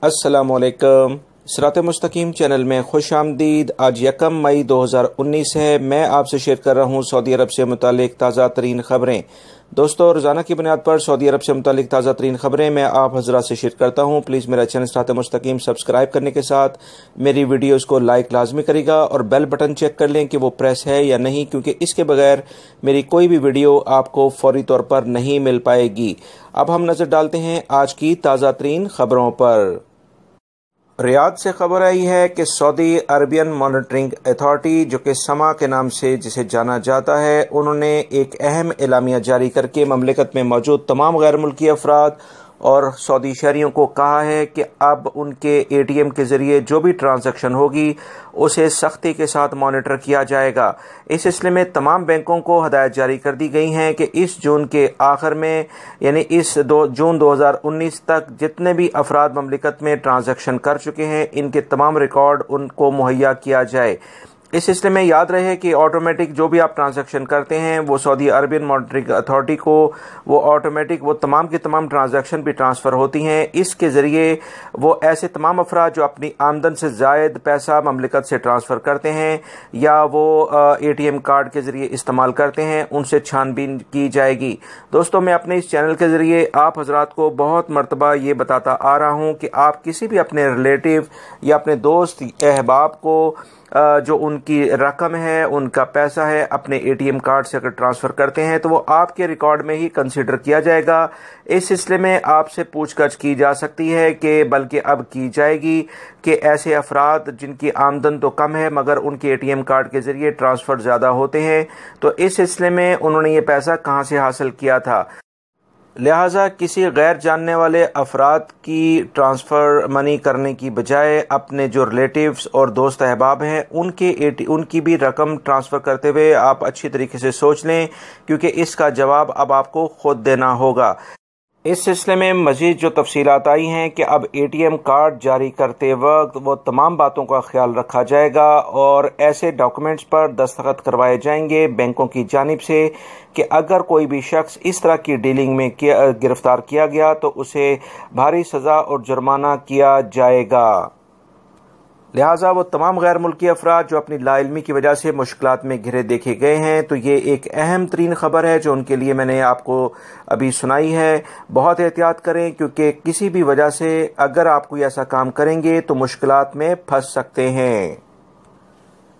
السلام علیکم، صراط مستقیم چینل میں خوش آمدید۔ آج 1 مئی 2019 ہے۔ میں آپ سے شیئر کر رہا ہوں سعودی عرب سے متعلق تازہ ترین خبریں۔ دوستو، روزانہ کی بنیاد پر سعودی عرب سے متعلق تازہ ترین خبریں میں آپ حضرات سے شیئر کرتا ہوں۔ پلیز میرا چینل صراط مستقیم سبسکرائب کرنے کے ساتھ میری ویڈیوز کو لائک لازمی کرے گا اور بیل بٹن چیک کر لیں کہ وہ پریس ہے یا نہیں، کیونکہ اس کے بغیر میری کوئی بھی ویڈیو آپ کو فوری طور پر نہیں مل پائے گی۔ اب ہم نظر ڈالتے ہیں آج کی تازہ ترین خبروں پر۔ ریاض سے خبر آئی ہے کہ سعودی عربین مانیٹرنگ اتھارٹی، جو کہ سما کے نام سے جسے جانا جاتا ہے، انہوں نے ایک اہم اعلامیہ جاری کر کے مملکت میں موجود تمام غیر ملکی افراد اور سعودی شہریوں کو کہا ہے کہ اب ان کے اے ٹی ایم کے ذریعے جو بھی ٹرانزیکشن ہوگی اسے سختی کے ساتھ مانیٹر کیا جائے گا۔ اس سلسلے میں تمام بینکوں کو ہدایت جاری کر دی گئی ہیں کہ اس جون کے آخر میں، یعنی جون 2019 تک جتنے بھی افراد مملکت میں ٹرانزیکشن کر چکے ہیں، ان کے تمام ریکارڈ ان کو مہیا کیا جائے۔ اس سلسلے میں یاد رہے کہ آٹومیٹک جو بھی آپ ٹرانزیکشن کرتے ہیں وہ سعودی عربین مانیٹرنگ اتھارٹی کو وہ آٹومیٹک وہ تمام کی تمام ٹرانزیکشن بھی ٹرانسفر ہوتی ہیں۔ اس کے ذریعے وہ ایسے تمام افراد جو اپنی آمدن سے زائد پیسہ مملکت سے ٹرانسفر کرتے ہیں یا وہ اے ٹی ایم کارڈ کے ذریعے استعمال کرتے ہیں، ان سے چھان بین کی جائے گی۔ دوستو، میں اپنے اس چینل کے ذریعے آپ حضرات کو بہت مرتبہ یہ بتاتا آ رہا ہوں کہ آپ کسی بھی اپنے ریلیٹیو یا اپنے دوست احباب کو جو ان کی رقم ہے، ان کا پیسہ ہے، اپنے اے ٹی ایم کارڈ سے اگر ٹرانسفر کرتے ہیں تو وہ آپ کے ریکارڈ میں ہی کنسیڈر کیا جائے گا۔ اس سلسلے میں آپ سے پوچھ گچھ کی جا سکتی ہے کہ بلکہ اب کی جائے گی کہ ایسے افراد جن کی آمدن تو کم ہے مگر ان کے اے ٹی ایم کارڈ کے ذریعے ٹرانسفر زیادہ ہوتے ہیں، تو اس سلسلے میں انہوں نے یہ پیسہ کہاں سے حاصل کیا تھا۔ لہٰذا کسی غیر جاننے والے افراد کی ٹرانسفر منی کرنے کی بجائے اپنے جو ریلیٹیوز اور دوست احباب ہیں ان کی بھی رقم ٹرانسفر کرتے ہوئے آپ اچھی طریقے سے سوچ لیں، کیونکہ اس کا جواب اب آپ کو خود دینا ہوگا۔ اس سلسلے میں مزید جو تفصیلات آئی ہیں کہ اب اے ٹی ایم کارڈ جاری کرتے وقت وہ تمام باتوں کا خیال رکھا جائے گا اور ایسے ڈاکومنٹس پر دستخط کروائے جائیں گے بینکوں کی جانب سے کہ اگر کوئی بھی شخص اس طرح کی ڈیلنگ میں گرفتار کیا گیا تو اسے بھاری سزا اور جرمانہ کیا جائے گا۔ لہٰذا وہ تمام غیر ملکی افراد جو اپنی لا علمی کی وجہ سے مشکلات میں گھرے دیکھے گئے ہیں، تو یہ ایک اہم ترین خبر ہے جو ان کے لیے میں نے آپ کو ابھی سنائی ہے۔ بہت احتیاط کریں، کیونکہ کسی بھی وجہ سے اگر آپ کوئی ایسا کام کریں گے تو مشکلات میں پھنس سکتے ہیں۔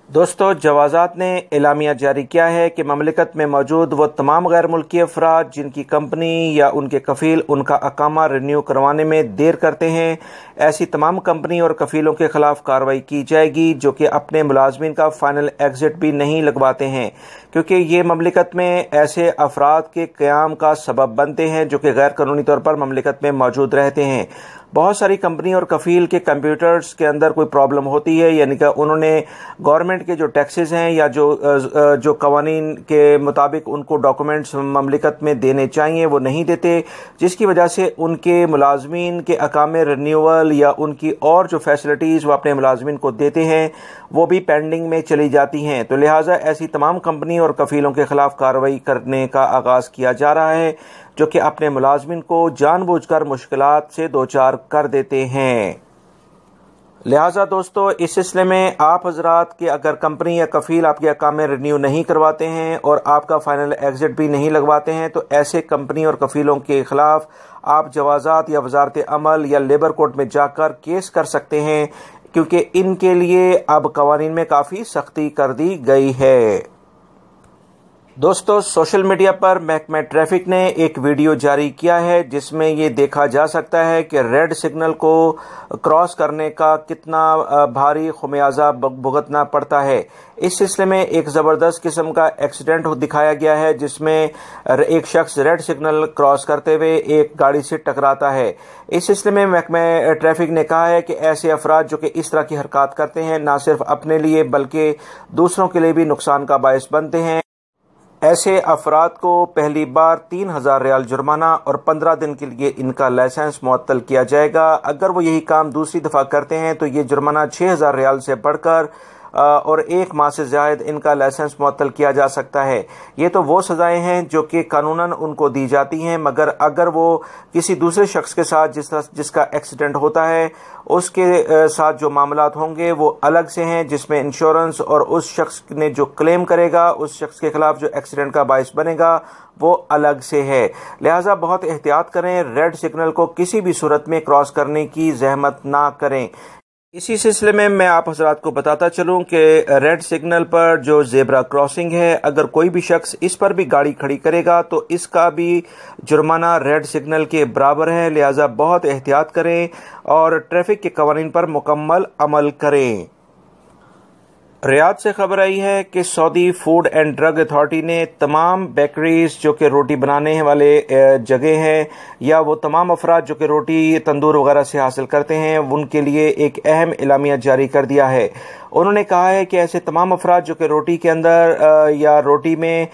دوستو، جوازات نے اعلامیہ جاری کیا ہے کہ مملکت میں موجود وہ تمام غیر ملکی افراد جن کی کمپنی یا ان کے کفیل ان کا اقامہ رینیو کروانے میں دیر کرتے ہیں، ایسی تمام کمپنی اور کفیلوں کے خلاف کارروائی کی جائے گی جو کہ اپنے ملازمین کا فائنل ایگزٹ بھی نہیں لگواتے ہیں، کیونکہ یہ مملکت میں ایسے افراد کے قیام کا سبب بنتے ہیں جو کہ غیر قانونی طور پر مملکت میں موجود رہتے ہیں۔ بہت ساری کمپنی اور کفیل کے کمپیوٹرز کے اندر کوئی پرابلم ہوتی ہے، یعنی کہ انہوں نے گورنمنٹ کے جو ٹیکسز ہیں یا جو قوانین کے مطابق ان کو ڈاکومنٹس مملکت میں دینے چاہیے وہ نہیں دیتے، جس کی وجہ سے ان کے ملازمین کے اقامے رینیول یا ان کی اور جو فیسلٹیز وہ اپنے ملازمین کو دیتے ہیں وہ بھی پینڈنگ میں چلی جاتی ہیں۔ تو لہٰذا ایسی تمام کمپنی اور کفیلوں کے خلاف کارروائی کرنے کا آغاز کیا جا رہا ہے جو کہ اپنے ملازمین کو جان بوجھ کر مشکلات سے دوچار کر دیتے ہیں۔ لہٰذا دوستو، اس سلسلے میں آپ حضرات کے اگر کمپنی یا کفیل آپ کے اقامے رینیو نہیں کرواتے ہیں اور آپ کا فائنل ایگزٹ بھی نہیں لگواتے ہیں تو ایسے کمپنی اور کفیلوں کے خلاف آپ جوازات یا وزارت عمل یا لیبر کورٹ میں جا کر کیس کر سکتے ہیں، کیونکہ ان کے لیے اب قوانین میں کافی سختی کر دی گئی ہے۔ دوستو، سوشل میڈیا پر محکمہ ٹریفک نے ایک ویڈیو جاری کیا ہے جس میں یہ دیکھا جا سکتا ہے کہ ریڈ سگنل کو کراس کرنے کا کتنا بھاری خمیازہ بھگتنا پڑتا ہے۔ اس سلسلے میں ایک زبردست قسم کا ایکسیڈنٹ دکھایا گیا ہے جس میں ایک شخص ریڈ سگنل کراس کرتے ہوئے ایک گاڑی سے ٹکراتا ہے۔ اس سلسلے میں محکمہ ٹریفک نے کہا ہے کہ ایسے افراد جو کہ اس طرح کی حرکات کرتے ہیں نہ صرف اپنے لیے بلکہ دوسروں کے لیے بھی نقصان کا باعث بنتے ہیں۔ ایسے افراد کو پہلی بار 3000 ریال جرمانہ اور 15 دن کے لیے ان کا لائسنس معطل کیا جائے گا۔ اگر وہ یہی کام دوسری دفعہ کرتے ہیں تو یہ جرمانہ 6000 ریال سے بڑھ کر اور 1 ماہ سے زائد ان کا لائسنس معطل کیا جا سکتا ہے۔ یہ تو وہ سزائیں ہیں جو کہ قانوناً ان کو دی جاتی ہیں، مگر اگر وہ کسی دوسرے شخص کے ساتھ جس کا ایکسیڈنٹ ہوتا ہے اس کے ساتھ جو معاملات ہوں گے وہ الگ سے ہیں، جس میں انشورنس اور اس شخص نے جو کلیم کرے گا، اس شخص کے خلاف جو ایکسیڈنٹ کا باعث بنے گا، وہ الگ سے ہے۔ لہٰذا بہت احتیاط کریں، ریڈ سگنل کو کسی بھی صورت میں کراس کرنے کی زحمت نہ کریں۔ اسی سلسلے میں آپ حضرات کو بتاتا چلوں کہ ریڈ سگنل پر جو زیبرا کراسنگ ہے، اگر کوئی بھی شخص اس پر بھی گاڑی کھڑی کرے گا تو اس کا بھی جرمانہ ریڈ سگنل کے برابر ہے، لہٰذا بہت احتیاط کریں اور ٹریفک کے قوانین پر مکمل عمل کریں۔ ریاض سے خبر آئی ہے کہ سعودی فوڈ اینڈ ڈرگ اتھارٹی نے تمام بیکریز جو کہ روٹی بنانے والے جگہ ہیں یا وہ تمام افراد جو کہ روٹی تندور وغیرہ سے حاصل کرتے ہیں، ان کے لیے ایک اہم اعلامیہ جاری کر دیا ہے۔ انہوں نے کہا ہے کہ ایسے تمام افراد جو کہ روٹی کے اندر یا روٹی میں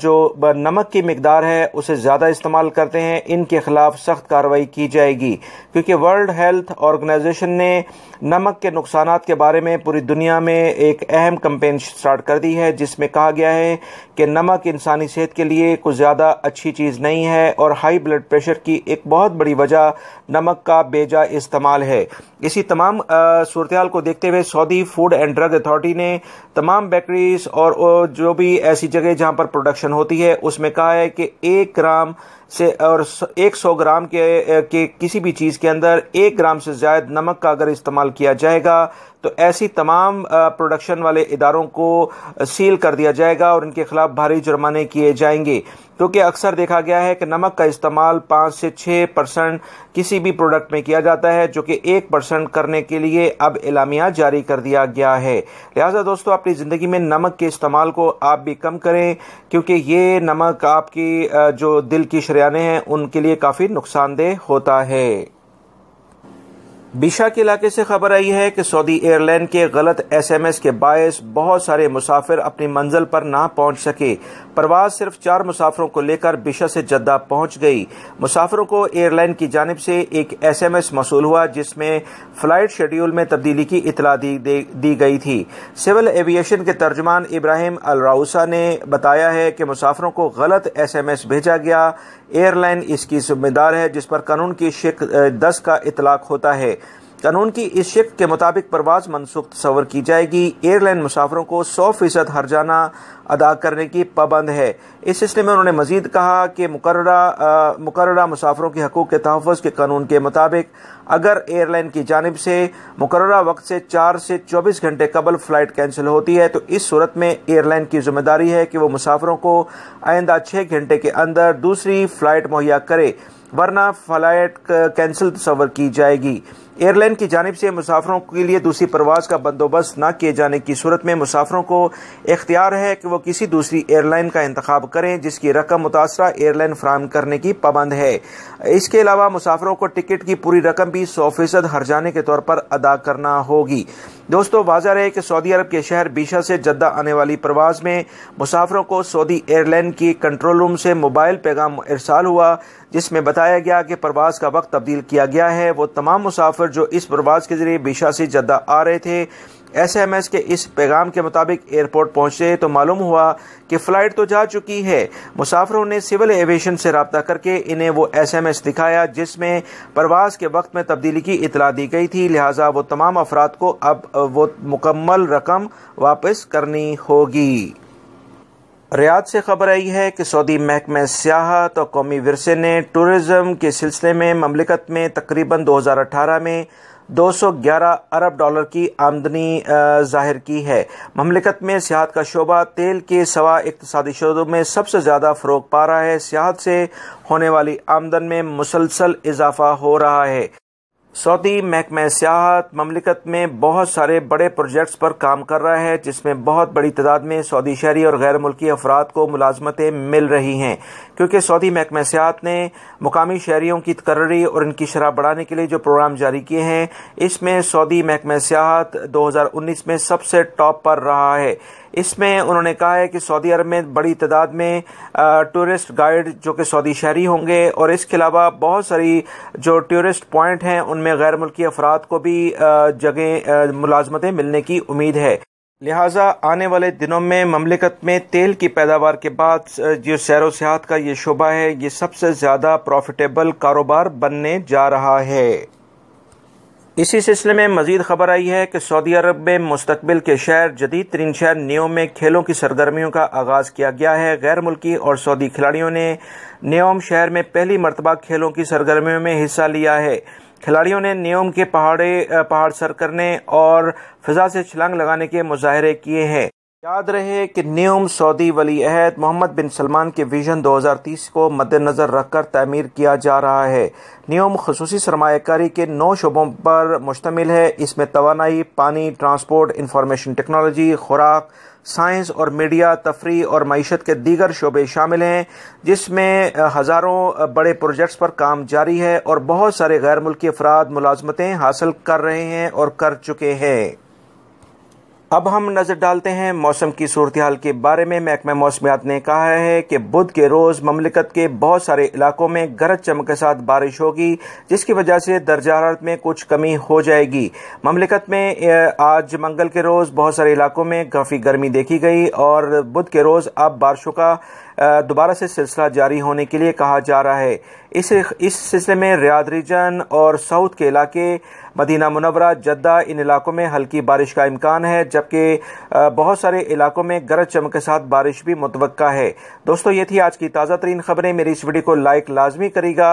جو نمک کی مقدار ہے اسے زیادہ استعمال کرتے ہیں، ان کے خلاف سخت کارروائی کی جائے گی، کیونکہ ورلڈ ہیلتھ آرگنائزیشن نے نمک کے نقصانات کے بارے میں پوری دنیا میں ایک اہم کمپین سٹارٹ کر دی ہے، جس میں کہا گیا ہے کہ نمک انسانی صحت کے لیے کوئی زیادہ اچھی چیز نہیں ہے اور ہائی بلڈ پریشر کی ایک بہت بڑی وجہ نمک کا بے جا استعمال ہے۔ اسی تمام صورتحال کو دیکھتے ہوئے سعودی فوڈ اینڈ ڈرگ اتھارٹی نے تمام بیکریز اور جو بھی ایسی جگہ جہاں پر پروڈکشن ہوتی ہے اس میں کہا ہے کہ 1 گرام سے اور 100 گرام کے کسی بھی چیز کے اندر 1 گرام سے زائد نمک کا اگر استعمال کیا جائے گا تو ایسی تمام پروڈکشن والے اداروں کو سیل کر دیا جائے گا اور ان کے خلاف بھاری جرمانے کیے جائیں گے، کیونکہ اکثر دیکھا گیا ہے کہ نمک کا استعمال 5 سے 6% کسی بھی پروڈکٹ میں کیا جاتا ہے، جو کہ 1% کرنے کے لیے اب اعلامیہ جاری کر دیا گیا ہے۔ لہٰذا دوستو اپنی زندگی میں نمک کے استعمال کو آپ بھی کم کریں، کیونکہ یہ نمک آپ کی جو دل کی شریانیں ہیں ان کے لیے کافی نقصان دہ ہوتا ہے۔ بیشا کے علاقے سے خبر آئی ہے کہ سعودی ایئر لائن کے غلط SMS کے باعث بہت سارے مسافر اپنی منزل پر نہ پہنچ سکے۔ پرواز صرف 4 مسافروں کو لے کر بیشا سے جدہ پہنچ گئی۔ مسافروں کو ایئر لائن کی جانب سے ایک SMS موصول ہوا جس میں فلائٹ شیڈیول میں تبدیلی کی اطلاع دی گئی تھی۔ سول ایویشن کے ترجمان ابراہیم الراؤسا نے بتایا ہے کہ مسافروں کو غلط SMS بھیجا گیا، ایئر لائن اس کی ذمہ دار ہے، جس پر قانون کی شق 10 کا اطلاق ہوتا ہے۔ قانون کی اس شق کے مطابق پرواز منسوخ تصور کی جائے گی۔ ایئر لائن مسافروں کو 100% ہرجانہ ادا کرنے کی پابند ہے۔ اس سلسلے میں انہوں نے مزید کہا کہ مقررہ مسافروں کے حقوق کے تحفظ کے قانون کے مطابق اگر ایئر لائن کی جانب سے مقررہ وقت سے 4 سے 24 گھنٹے قبل فلائٹ کینسل ہوتی ہے تو اس صورت میں ایئر لائن کی ذمہ داری ہے کہ وہ مسافروں کو آئندہ 6 گھنٹے کے اندر دوسری فلائٹ مہیا کرے، ورنہ فلائٹ کینسل تصور کی جائے گی۔ ایئر لائن کی جانب سے مسافروں کے لیے دوسری پرواز کا بندوبست نہ کیے جانے کی صورت میں مسافروں کو اختیار ہے کہ وہ کسی دوسری ایئر لائن کا انتخاب کریں جس کی رقم متاثرہ ایئر لائن فراہم کرنے کی پابند ہے۔ اس کے علاوہ مسافروں کو ٹکٹ کی پوری رقم بھی 100% ہرجانے کے طور پر ادا کرنا ہوگی۔ دوستو واضح رہے کہ سعودی عرب کے شہر بیشا سے جدہ آنے والی پرواز میں مسافروں کو سعودی ایئر لائن کی کنٹرول روم سے موبائل پیغام ارسال ہوا جس میں بتایا گیا کہ پرواز کا وقت تبدیل کیا گیا ہے۔ وہ تمام مسافر جو اس پرواز کے ذریعے بیشا سے جدہ آ رہے تھے SMS کے اس پیغام کے مطابق ایئرپورٹ پہنچے تو معلوم ہوا کہ فلائٹ تو جا چکی ہے۔ مسافروں نے سول ایویشن سے رابطہ کر کے انہیں وہ SMS دکھایا جس میں پرواز کے وقت میں تبدیلی کی اطلاع دی گئی تھی، لہٰذا وہ تمام افراد کو اب وہ مکمل رقم واپس کرنی ہوگی۔ ریاض سے خبر آئی ہے کہ سعودی محکمہ سیاحت اور قومی ورثے نے ٹورزم کے سلسلے میں مملکت میں تقریباً 2018 میں $211 ارب کی آمدنی ظاہر کی ہے۔ مملکت میں سیاحت کا شعبہ تیل کے سوا اقتصادی شعبوں میں سب سے زیادہ فروغ پا رہا ہے۔ سیاحت سے ہونے والی آمدن میں مسلسل اضافہ ہو رہا ہے۔ سعودی محکمہ سیاحت مملکت میں بہت سارے بڑے پروجیکٹس پر کام کر رہا ہے جس میں بہت بڑی تعداد میں سعودی شہری اور غیر ملکی افراد کو ملازمتیں مل رہی ہیں، کیونکہ سعودی محکمہ سیاحت نے مقامی شہریوں کی تقرری اور ان کی شرح بڑھانے کے لیے جو پروگرام جاری کیے ہیں اس میں سعودی محکمہ سیاحت 2019 میں سب سے ٹاپ پر رہا ہے۔ اس میں انہوں نے کہا ہے کہ سعودی عرب میں بڑی تعداد میں ٹورسٹ گائیڈ جو کہ سعودی شہری ہوں گے اور اس کے علاوہ بہت ساری جو ٹورسٹ پوائنٹ ہیں ان میں غیر ملکی افراد کو بھی جگہ ملازمتیں ملنے کی امید ہے۔ لہٰذا آنے والے دنوں میں مملکت میں تیل کی پیداوار کے بعد جو سیر و سیاحت کا یہ شعبہ ہے، یہ سب سے زیادہ پروفیٹیبل کاروبار بننے جا رہا ہے۔ اسی سلسلے میں مزید خبر آئی ہے کہ سعودی عرب میں مستقبل کے شہر، جدید ترین شہر نیوم میں کھیلوں کی سرگرمیوں کا آغاز کیا گیا ہے۔ غیر ملکی اور سعودی کھلاڑیوں نے نیوم شہر میں پہلی مرتبہ کھیلوں کی سرگرمیوں میں حصہ لیا ہے۔ کھلاڑیوں نے نیوم کے پہاڑ سر کرنے اور فضا سے چھلانگ لگانے کے مظاہرے کیے ہیں۔ یاد رہے کہ نیوم سعودی ولی عہد محمد بن سلمان کے ویژن 2030 کو مد نظر رکھ کر تعمیر کیا جا رہا ہے۔ نیوم خصوصی سرمایہ کاری کے 9 شعبوں پر مشتمل ہے۔ اس میں توانائی، پانی، ٹرانسپورٹ، انفارمیشن ٹیکنالوجی، خوراک، سائنس اور میڈیا، تفریح اور معیشت کے دیگر شعبے شامل ہیں، جس میں ہزاروں بڑے پروجیکٹس پر کام جاری ہے اور بہت سارے غیر ملکی افراد ملازمتیں حاصل کر رہے ہیں اور کر چکے ہیں۔ اب ہم نظر ڈالتے ہیں موسم کی صورتحال کے بارے میں۔ محکمہ موسمیات نے کہا ہے کہ بدھ کے روز مملکت کے بہت سارے علاقوں میں گرج چمک کے ساتھ بارش ہوگی، جس کی وجہ سے درجہ حرارت میں کچھ کمی ہو جائے گی۔ مملکت میں آج منگل کے روز بہت سارے علاقوں میں کافی گرمی دیکھی گئی اور بدھ کے روز اب بارشوں کا دوبارہ سے سلسلہ جاری ہونے کے لیے کہا جا رہا ہے۔ اس سلسلے میں ریاض ریجن اور ساؤتھ کے علاقے، مدینہ منورہ، جدہ، ان علاقوں میں ہلکی بارش کا امکان ہے، جبکہ بہت سارے علاقوں میں گرج چمک کے ساتھ بارش بھی متوقع ہے۔ دوستو، یہ تھی آج کی تازہ ترین خبریں۔ میری اس ویڈیو کو لائک لازمی کریے گا۔